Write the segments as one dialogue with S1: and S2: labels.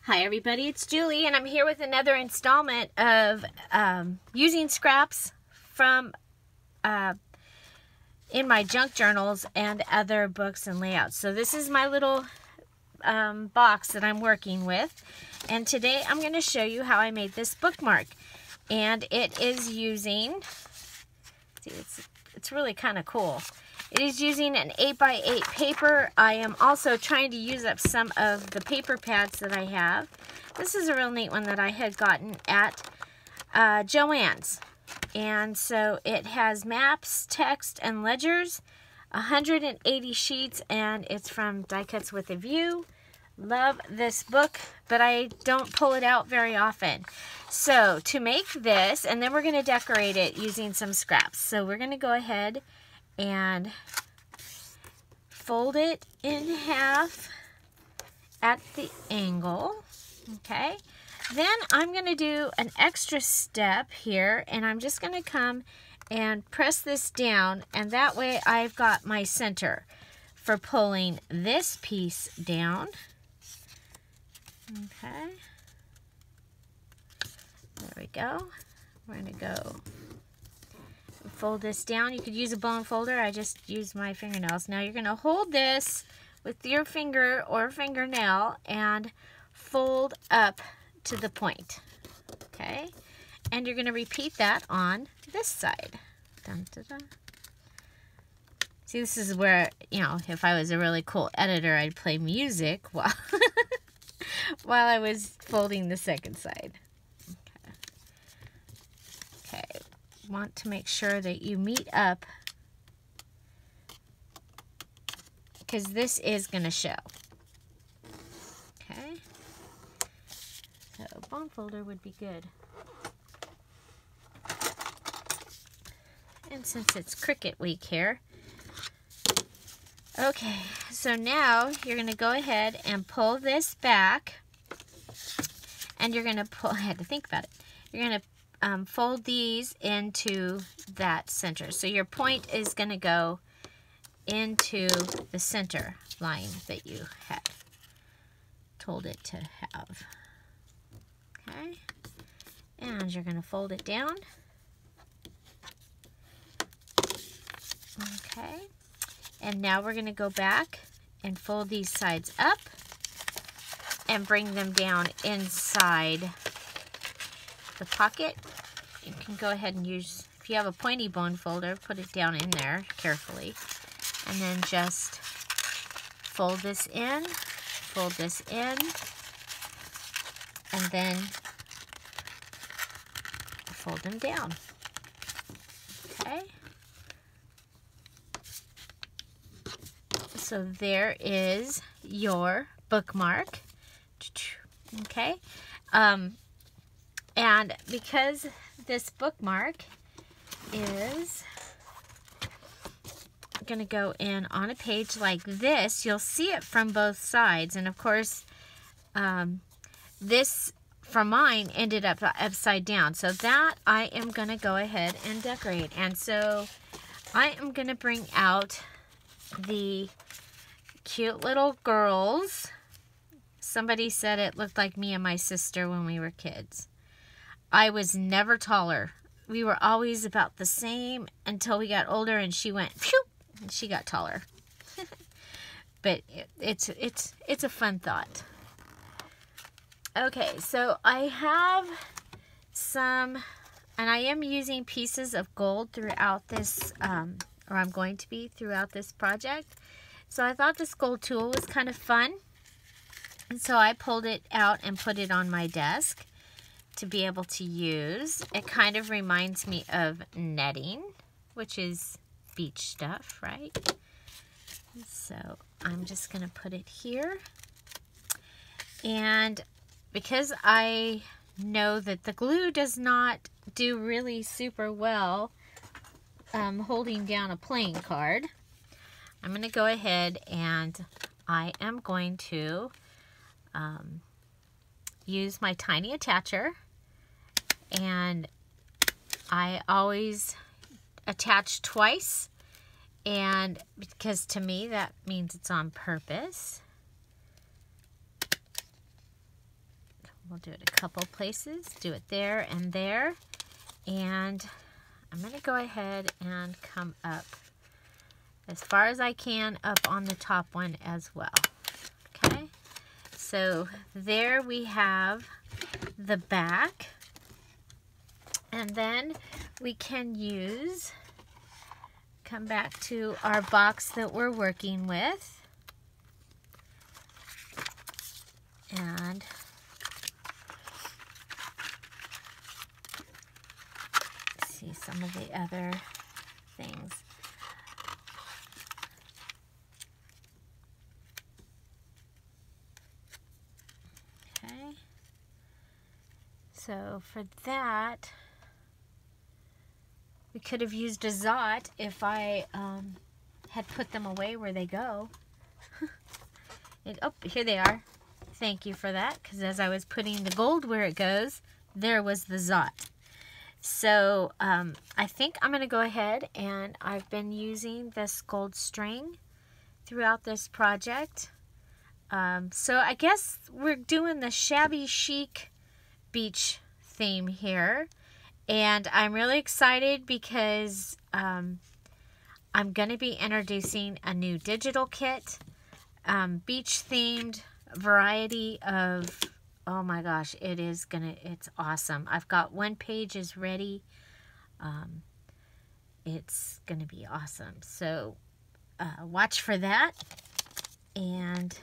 S1: Hi everybody, it's Julie and I'm here with another installment of using scraps from in my junk journals and other books and layouts. So this is my little box that I'm working with, and today I'm going to show you how I made this bookmark. And it is using, see, it's really kind of cool. It is using an 8x8 paper. I am also trying to use up some of the paper pads that I have. This is a real neat one that I had gotten at Joann's. And so it has maps, text, and ledgers, 180 sheets, and it's from Die Cuts with a View. Love this book, but I don't pull it out very often. So to make this, and then we're going to decorate it using some scraps. So we're going to go ahead and fold it in half at the angle. Okay, then I'm going to do an extra step here, and I'm just going to come and press this down, and that way I've got my center for pulling this piece down. Okay, there we go. We're going to go fold this down. You could use a bone folder. I just used my fingernails. Now you're going to hold this with your finger or fingernail and fold up to the point. Okay? And you're going to repeat that on this side. Dun, dun, dun. See, this is where, you know, if I was a really cool editor, I'd play music while, while I was folding the second side. Okay. Want to make sure that you meet up, because this is going to show. Okay, so bone folder would be good. And since it's Cricut week here, okay, so now you're going to go ahead and pull this back, and you're going to pull, I had to think about it, you're going to fold these into that center. So your point is going to go into the center line that you had told it to have. Okay, and you're going to fold it down. Okay, and now we're going to go back and fold these sides up and bring them down inside the pocket. You can go ahead and use, if you have a pointy bone folder, put it down in there carefully, and then just fold this in, and then fold them down. Okay, so there is your bookmark. Okay, and because this bookmark is going to go in on a page like this, you'll see it from both sides. And of course, this for mine ended up upside down. So that I am going to go ahead and decorate. And so I am going to bring out the cute little girls. Somebody said it looked like me and my sister when we were kids. I was never taller. We were always about the same until we got older, and she went phew, and she got taller. But it's a fun thought. Okay, so I have some, and I am using pieces of gold throughout this, or I'm going to be throughout this project. So I thought this gold tool was kind of fun, and so I pulled it out and put it on my desk to be able to use. It kind of reminds me of netting, which is beach stuff, right? So I'm just going to put it here. And because I know that the glue does not do really super well holding down a playing card, I'm going to go ahead and I am going to use my tiny attacher, and I always attach twice, and because to me that means it's on purpose. we'll do it a couple places. Do it there and there. And I'm going to go ahead and come up as far as I can up on the top one as well. Okay, so there we have the back. And then we can use, come back to our box that we're working with. And see some of the other things. Okay. So for that, we could have used a Zot if I had put them away where they go. Oh, here they are. Thank you for that, because as I was putting the gold where it goes, there was the Zot. So I think I'm going to go ahead, and I've been using this gold string throughout this project. So I guess we're doing the shabby chic beach theme here. And I'm really excited because I'm going to be introducing a new digital kit, beach themed variety of, oh my gosh, it's awesome. I've got one page is ready. It's going to be awesome. So watch for that. And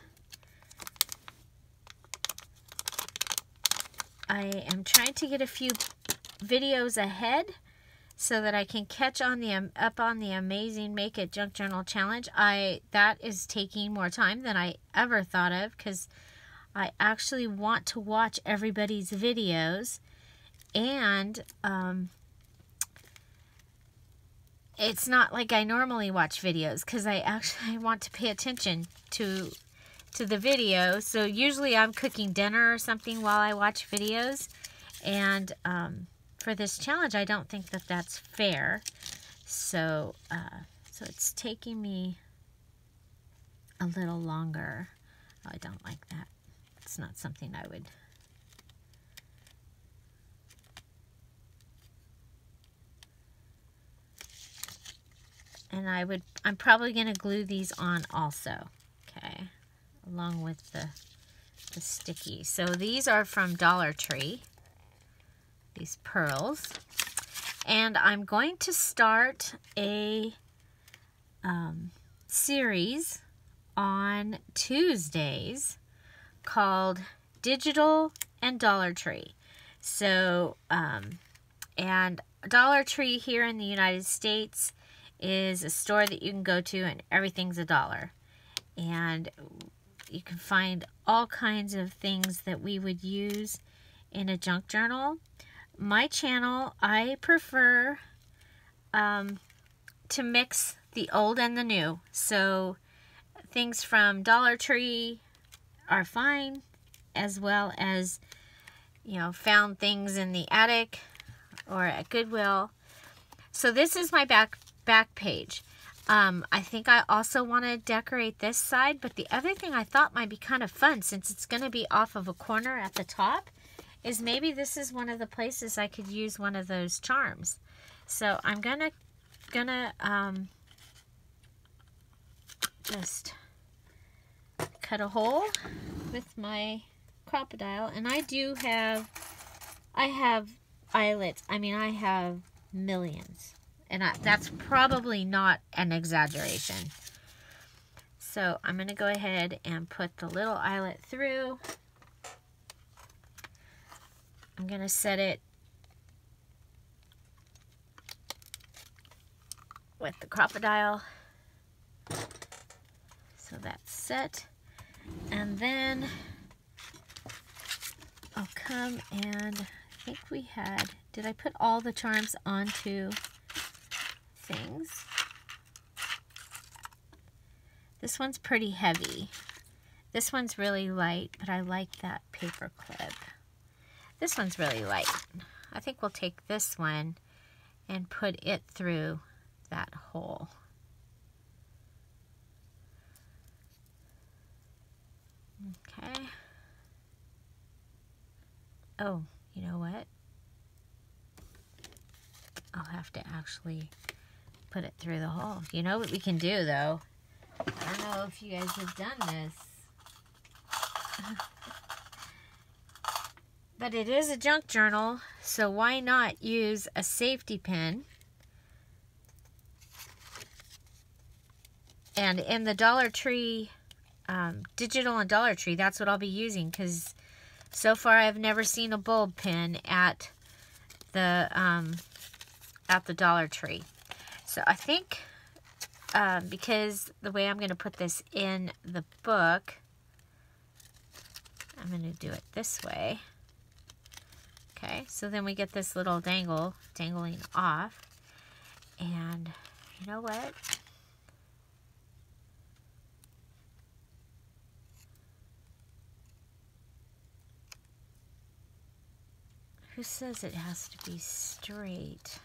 S1: I am trying to get a few videos ahead so that I can catch on up on the amazing Make It Junk Journal challenge. That is taking more time than I ever thought of, because I actually want to watch everybody's videos, and it's not like I normally watch videos, because I actually want to pay attention to the video. So usually I'm cooking dinner or something while I watch videos, and for this challenge, I don't think that that's fair. So, so it's taking me a little longer. Oh, I don't like that. It's not something I would. And I'm probably going to glue these on also. Okay. Along with the sticky. So these are from Dollar Tree. These pearls, and I'm going to start a series on Tuesdays called Digital and Dollar Tree. So and Dollar Tree here in the United States is a store that you can go to and everything's $1, and you can find all kinds of things that we would use in a junk journal. My channel, I prefer to mix the old and the new. So things from Dollar Tree are fine, as well as, you know, found things in the attic or at Goodwill. So this is my back page. I think I also want to decorate this side, but the other thing I thought might be kind of fun, since it's going to be off of a corner at the top, is maybe this is one of the places I could use one of those charms. So I'm gonna just cut a hole with my crocodile, and I have eyelets. I mean, I have millions, and that's probably not an exaggeration. So I'm gonna go ahead and put the little eyelet through. I'm going to set it with the crocodile. So that's set. And then I'll come and I think we had, did I put all the charms onto things? This one's pretty heavy. This one's really light, but I like that paper clip. This one's really light. I think we'll take this one and put it through that hole. Okay. Oh, you know what? I'll have to actually put it through the hole. You know what we can do, though? I don't know if you guys have done this. But it is a junk journal, so why not use a safety pin? And in the Dollar Tree, digital and Dollar Tree, that's what I'll be using, because so far I've never seen a bulb pin at the Dollar Tree. So I think, because the way I'm going to put this in the book, I'm going to do it this way. Okay, so then we get this little dangling off. And you know what? Who says it has to be straight?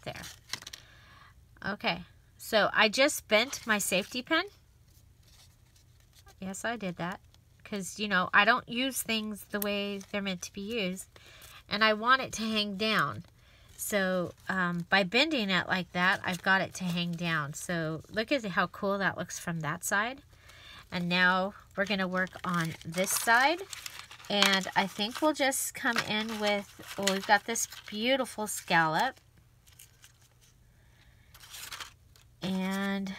S1: There. Okay, so I just bent my safety pin. Yes, I did that. Because, you know, I don't use things the way they're meant to be used. And I want it to hang down. So, by bending it like that, I've got it to hang down. So, look at how cool that looks from that side. And now, we're going to work on this side. And I think we'll just come in with, well, we've got this beautiful scallop. And,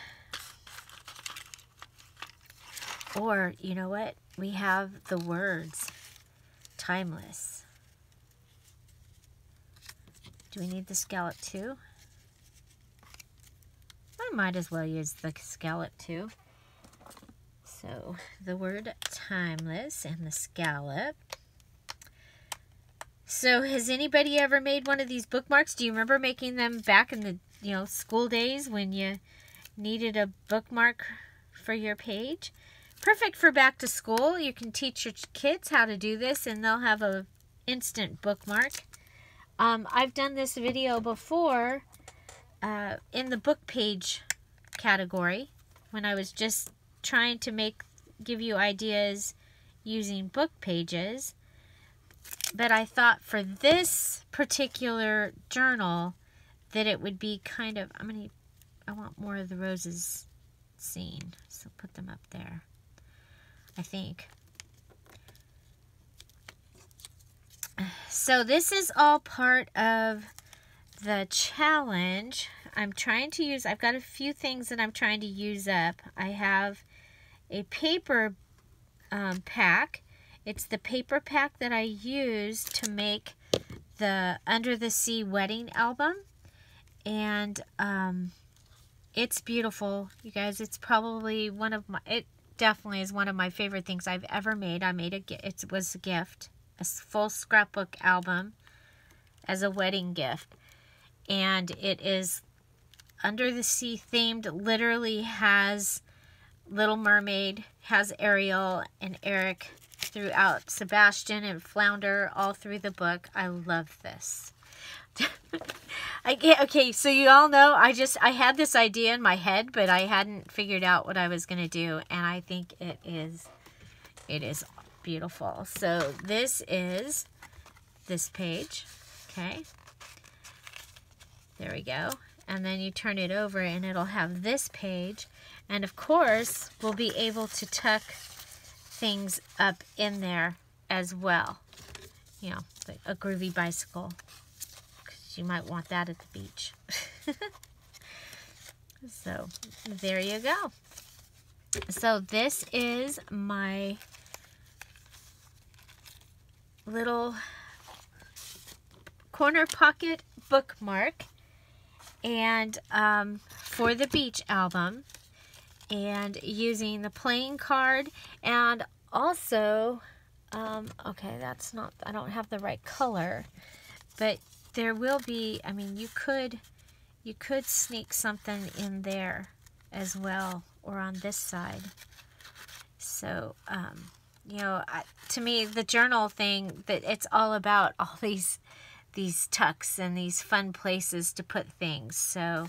S1: or, you know what? We have the words, timeless. Do we need the scallop too? I might as well use the scallop too. So, the word timeless and the scallop. So, has anybody ever made one of these bookmarks? Do you remember making them back in the, you know, school days when you needed a bookmark for your page? Perfect for back to school. You can teach your kids how to do this and they'll have a instant bookmark. I've done this video before in the book page category when I was just trying to give you ideas using book pages. But I thought for this particular journal that it would be kind of, I want more of the roses seen, so put them up there. I think. So this is all part of the challenge. I'm trying to use, I've got a few things that I'm trying to use up. I have a paper pack. It's the paper pack that I used to make the Under the Sea wedding album. And it's beautiful, you guys. It's probably one of my, it definitely is one of my favorite things I've ever made. It was a gift, a full scrapbook album as a wedding gift. And it is Under the Sea themed, literally has Little Mermaid, has Ariel and Eric throughout, Sebastian and Flounder all through the book. I love this. Okay, so you all know, I had this idea in my head, but I hadn't figured out what I was going to do, and I think it is beautiful. So this is this page, okay? There we go. And then you turn it over and it'll have this page, and of course, we'll be able to tuck things up in there as well. You know, like a groovy bicycle. You might want that at the beach. So, there you go. So, this is my little corner pocket bookmark, and for the beach album, and using the playing card, and also, okay, that's not, I don't have the right color, but there will be, you could sneak something in there as well, or on this side. So, you know, to me, the journal thing, that it's all about all these tucks and these fun places to put things. So,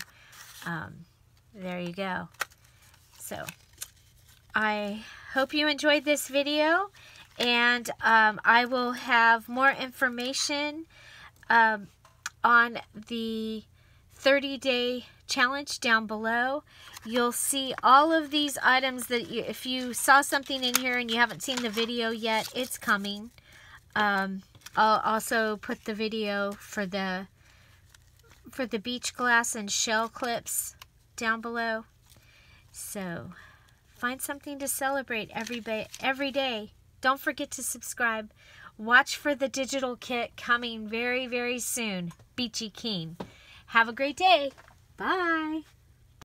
S1: there you go. So, I hope you enjoyed this video, And I will have more information on the 30-day challenge down below. You'll see all of these items that if you saw something in here and you haven't seen the video yet, it's coming. I'll also put the video for the beach glass and shell clips down below. So find something to celebrate every day. Don't forget to subscribe. Watch for the digital kit coming very, very soon. Beachy Keen. Have a great day. Bye.